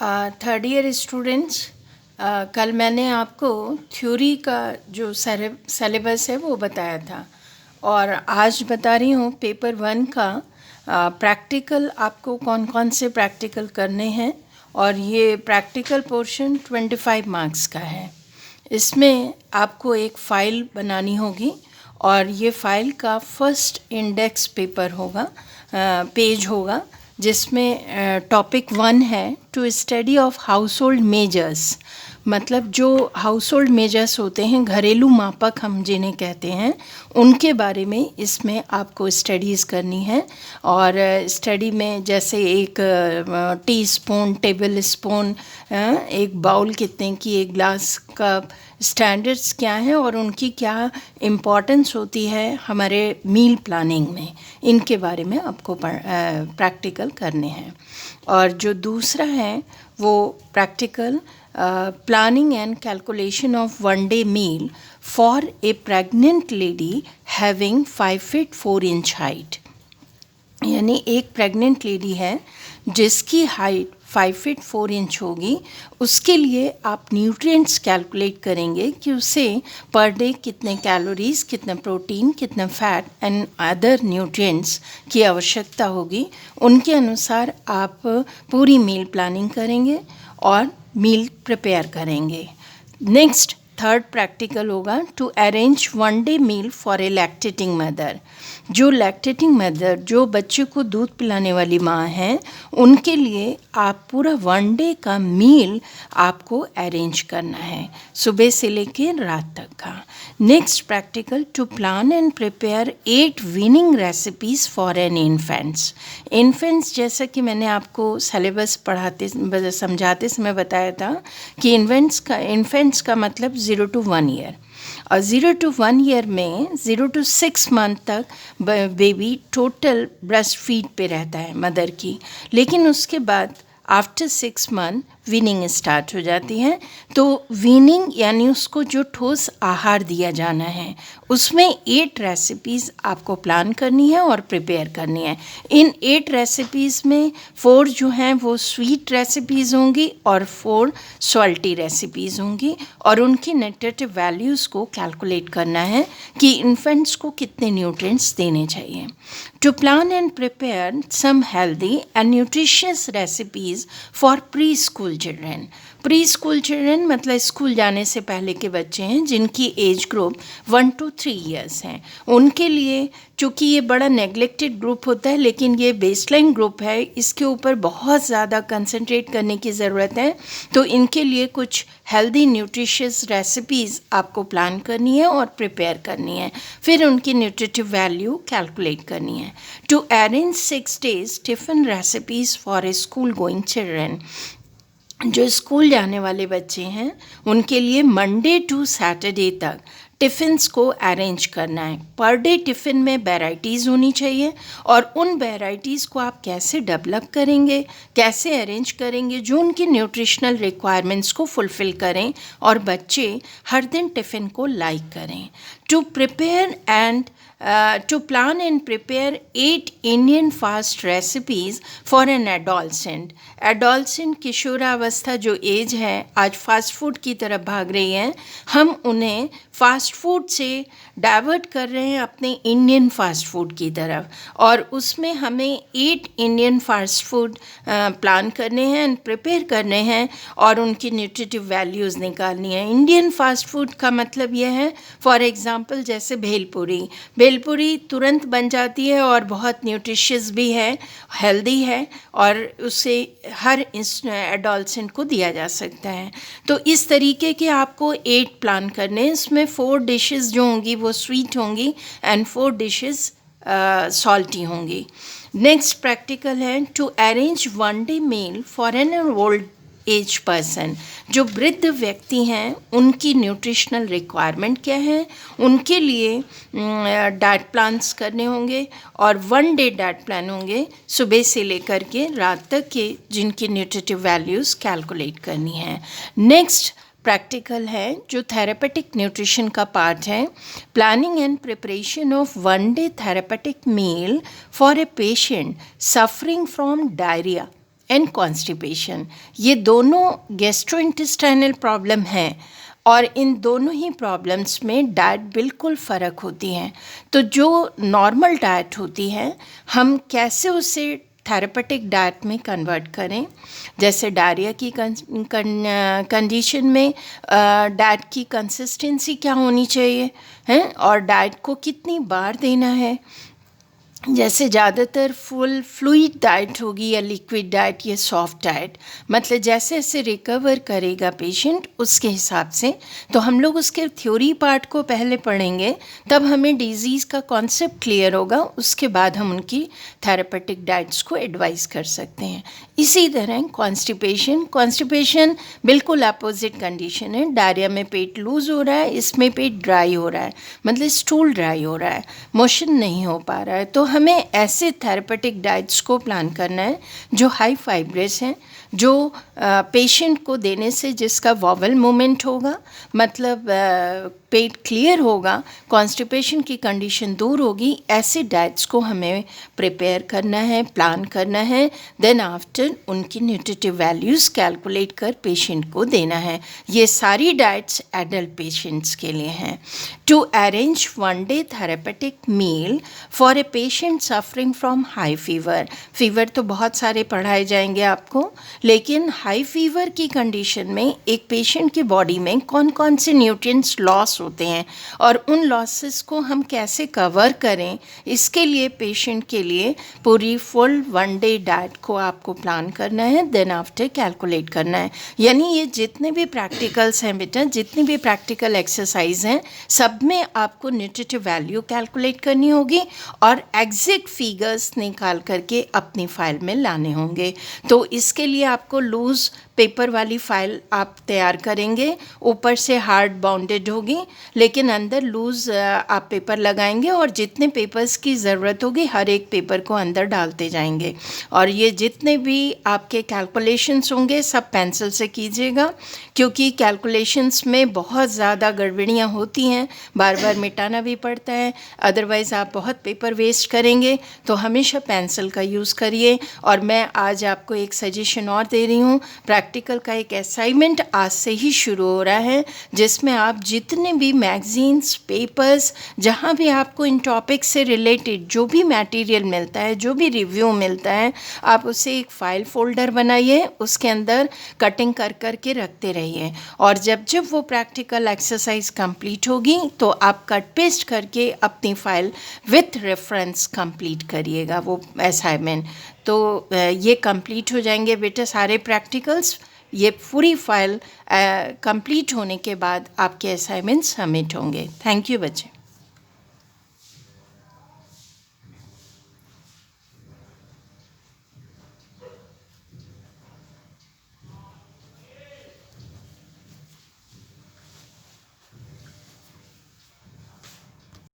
Third year students, कल मैंने आपको थ्योरी का जो सिलेबस है वो बताया था और आज बता रही हूँ पेपर 1 का प्रैक्टिकल आपको कौन कौन से प्रैक्टिकल करने हैं। और ये प्रैक्टिकल पोर्शन 25 मार्क्स का है। इसमें आपको एक फ़ाइल बनानी होगी और ये फ़ाइल का फर्स्ट इंडेक्स पेपर होगा, पेज होगा, जिसमें टॉपिक 1 है to study of household measures. मतलब जो हाउस होल्ड मेजर्स होते हैं, घरेलू मापक हम जिन्हें कहते हैं, उनके बारे में इसमें आपको स्टडीज़ करनी है। और स्टडी में जैसे एक टी स्पून, टेबल स्पून, एक बाउल कितने की, एक ग्लास, कप, स्टैंडर्ड्स क्या हैं और उनकी क्या इम्पोर्टेंस होती है हमारे मील प्लानिंग में, इनके बारे में आपको प्रैक्टिकल करने हैं। और जो दूसरा है वो practical planning and calculation of 1 day meal for a pregnant lady having 5 feet 4 inch height. यानी एक प्रेग्नेंट लेडी है जिसकी हाइट 5 फीट 4 इंच होगी, उसके लिए आप न्यूट्रिएंट्स कैलकुलेट करेंगे कि उसे पर डे कितने कैलोरीज, कितना प्रोटीन, कितना फैट एंड अदर न्यूट्रिएंट्स की आवश्यकता होगी। उनके अनुसार आप पूरी मील प्लानिंग करेंगे और मील प्रिपेयर करेंगे। नेक्स्ट थर्ड प्रैक्टिकल होगा to arrange 1 day meal for a lactating mother. जो लैक्टेटिंग मदर, जो बच्चे को दूध पिलाने वाली माँ हैं, उनके लिए आप पूरा 1 डे का मील आपको अरेंज करना है, सुबह से लेकर रात तक का। Next practical to plan and prepare 8 weaning recipes for an infants. Infants, जैसा कि मैंने आपको सिलेबस समझाते समय बताया था कि इन्फेंट्स का मतलब 0 to 1 ईयर, और 0 to 1 ईयर में 0 to 6 मंथ तक बेबी टोटल ब्रेस्ट फीड पे रहता है मदर की। लेकिन उसके बाद आफ्टर 6 मंथ वीनिंग स्टार्ट हो जाती है। तो वीनिंग यानी उसको जो ठोस आहार दिया जाना है, उसमें 8 रेसिपीज़ आपको प्लान करनी है और प्रिपेयर करनी है। इन 8 रेसिपीज़ में 4 जो हैं वो स्वीट रेसिपीज़ होंगी और 4 सॉल्टी रेसिपीज़ होंगी, और उनकी न्यूट्रिटिव वैल्यूज़ को कैलकुलेट करना है कि इन्फेंट्स को कितने न्यूट्रिएंट्स देने चाहिए। To plan and prepare some healthy and nutritious recipes for pre school children. Pre school children मतलब स्कूल जाने से पहले के बच्चे हैं जिनकी एज ग्रुप 1 to 3 ईयर्स हैं। उनके लिए, चूँकि ये बड़ा नेग्लेक्टेड ग्रुप होता है, लेकिन ये बेसलाइन ग्रुप है, इसके ऊपर बहुत ज़्यादा कंसंट्रेट करने की ज़रूरत है। तो इनके लिए कुछ हेल्दी न्यूट्रिशियस रेसिपीज़ आपको प्लान करनी है और प्रिपेयर करनी है, फिर उनकी न्यूट्रिटिव वैल्यू कैलकुलेट करनी है। To arrange 6 days tiffin recipes for a school going children. जो स्कूल जाने वाले बच्चे हैं उनके लिए मंडे टू सैटरडे तक टिफ़िन्स को अरेंज करना है। पर डे टिफ़िन में वैराइटीज़ होनी चाहिए, और उन वैराइटीज़ को आप कैसे डेवलप करेंगे, कैसे अरेंज करेंगे जो उनकी न्यूट्रिशनल रिक्वायरमेंट्स को फुलफ़िल करें और बच्चे हर दिन टिफ़िन को लाइक करें। To prepare and to plan and prepare 8 Indian fast recipes for an adolescent. Adolescent किशोरावस्था जो एज है, आज फास्ट फूड की तरफ भाग रही है। हम उन्हें फास्ट फूड से डाइवर्ट कर रहे हैं अपने इंडियन फास्ट फूड की तरफ, और उसमें हमें 8 इंडियन फास्ट फूड प्लान करने हैं एंड प्रिपेयर करने हैं और उनकी न्यूट्रिटिव वैल्यूज़ निकालनी है। इंडियन फास्ट फूड का मतलब यह है, फॉर एग्ज़ाम्पल जैसे भेलपुरी तुरंत बन जाती है और बहुत न्यूट्रिशियस भी है, हेल्दी है, और उसे हर एडोलसेंट को दिया जा सकता है। तो इस तरीके के आपको 8 प्लान करने हैं। इसमें 4 डिशेस जो होंगी वो स्वीट होंगी एंड 4 डिशेस सॉल्टी होंगी। नेक्स्ट प्रैक्टिकल है to arrange 1 day meal for an old age person. जो वृद्ध व्यक्ति हैं उनकी न्यूट्रिशनल रिक्वायरमेंट क्या है, उनके लिए डाइट प्लान्स करने होंगे, और 1 डे डाइट प्लान होंगे सुबह से लेकर के रात तक के, जिनकी न्यूट्रिटिव वैल्यूज़ कैलकुलेट करनी है। नेक्स्ट प्रैक्टिकल है जो थेरेपेटिक न्यूट्रिशन का पार्ट है, planning and preparation of 1 day therapeutic meal for a patient suffering from diarrhoea and constipation, ये दोनों गैस्ट्रोइंटेस्टाइनल प्रॉब्लम हैं और इन दोनों ही प्रॉब्लम्स में डाइट बिल्कुल फ़र्क होती हैं। तो जो नॉर्मल डाइट होती है हम कैसे उसे थेरेपेटिक डाइट में कन्वर्ट करें। जैसे डायरिया की कंडीशन में डाइट की कंसिस्टेंसी क्या होनी चाहिए है और डाइट को कितनी बार देना है। जैसे ज़्यादातर फुल फ्लूइड डाइट होगी या लिक्विड डाइट या सॉफ्ट डाइट, मतलब जैसे जैसे रिकवर करेगा पेशेंट उसके हिसाब से। तो हम लोग उसके थ्योरी पार्ट को पहले पढ़ेंगे, तब हमें डिजीज़ का कॉन्सेप्ट क्लियर होगा, उसके बाद हम उनकी थेरेपेटिक डाइट्स को एडवाइस कर सकते हैं। इसी तरह कॉन्स्टिपेशन बिल्कुल अपोजिट कंडीशन है। डायरिया में पेट लूज़ हो रहा है, इसमें पेट ड्राई हो रहा है, मतलब स्टूल ड्राई हो रहा है, मोशन नहीं हो पा रहा है। तो हमें ऐसे थेरेपेटिक डाइट्स को प्लान करना है जो हाई फाइब्रस हैं, जो पेशेंट को देने से जिसका वॉवल मूवमेंट होगा, मतलब पेट क्लियर होगा, कॉन्स्टिपेशन की कंडीशन दूर होगी। ऐसे डाइट्स को हमें प्रिपेयर करना है, प्लान करना है। देन आफ्टर उनकी न्यूट्रिटिव वैल्यूज़ कैलकुलेट कर पेशेंट को देना है। ये सारी डाइट्स एडल्ट पेशेंट्स के लिए हैं। To arrange one day therapeutic meal for a patient suffering from high fever. Fever तो बहुत सारे पढ़ाए जाएंगे आपको, लेकिन हाई फीवर की कंडीशन में एक पेशेंट की बॉडी में कौन कौन से न्यूट्रिएंट्स लॉस होते हैं और उन लॉसेस को हम कैसे कवर करें, इसके लिए पेशेंट के लिए पूरी फुल वन डे डाइट को आपको प्लान करना है। देन आफ्टर कैलकुलेट करना है। यानी ये जितने भी प्रैक्टिकल्स हैं बेटा, जितनी भी प्रैक्टिकल एक्सरसाइज हैं, सब में आपको न्यूट्रिटिव वैल्यू कैलकुलेट करनी होगी और एग्जैक्ट फिगर्स निकाल करके अपनी फाइल में लाने होंगे। तो इसके लिए आपको लूज़ पेपर वाली फाइल आप तैयार करेंगे, ऊपर से हार्ड बाउंडेड होगी, लेकिन अंदर लूज़ आप पेपर लगाएंगे और जितने पेपर्स की ज़रूरत होगी हर एक पेपर को अंदर डालते जाएंगे। और ये जितने भी आपके कैलकुलेशंस होंगे सब पेंसिल से कीजिएगा, क्योंकि कैलकुलेशंस में बहुत ज़्यादा गड़बड़ियाँ होती हैं, बार बार मिटाना भी पड़ता है, अदरवाइज़ आप बहुत पेपर वेस्ट करेंगे। तो हमेशा पेंसिल का यूज़ करिए। और मैं आज आपको एक सजेशन और दे रही हूँ, प्रैक्टिकल का एक असाइनमेंट आज से ही शुरू हो रहा है, जिसमें आप जितने भी मैगजीन्स, पेपर्स, जहाँ भी आपको इन टॉपिक से रिलेटेड जो भी मटेरियल मिलता है, जो भी रिव्यू मिलता है, आप उसे एक फ़ाइल फोल्डर बनाइए, उसके अंदर कटिंग कर करके रखते रहिए। और जब जब वो प्रैक्टिकल एक्सरसाइज कंप्लीट होगी तो आप कट पेस्ट करके अपनी फ़ाइल विथ रेफरेंस कंप्लीट करिएगा वो असाइनमेंट। तो ये कंप्लीट हो जाएंगे बेटा सारे प्रैक्टिकल्स। ये पूरी फाइल कंप्लीट होने के बाद आपके असाइनमेंट सबमिट होंगे। थैंक यू बच्चे।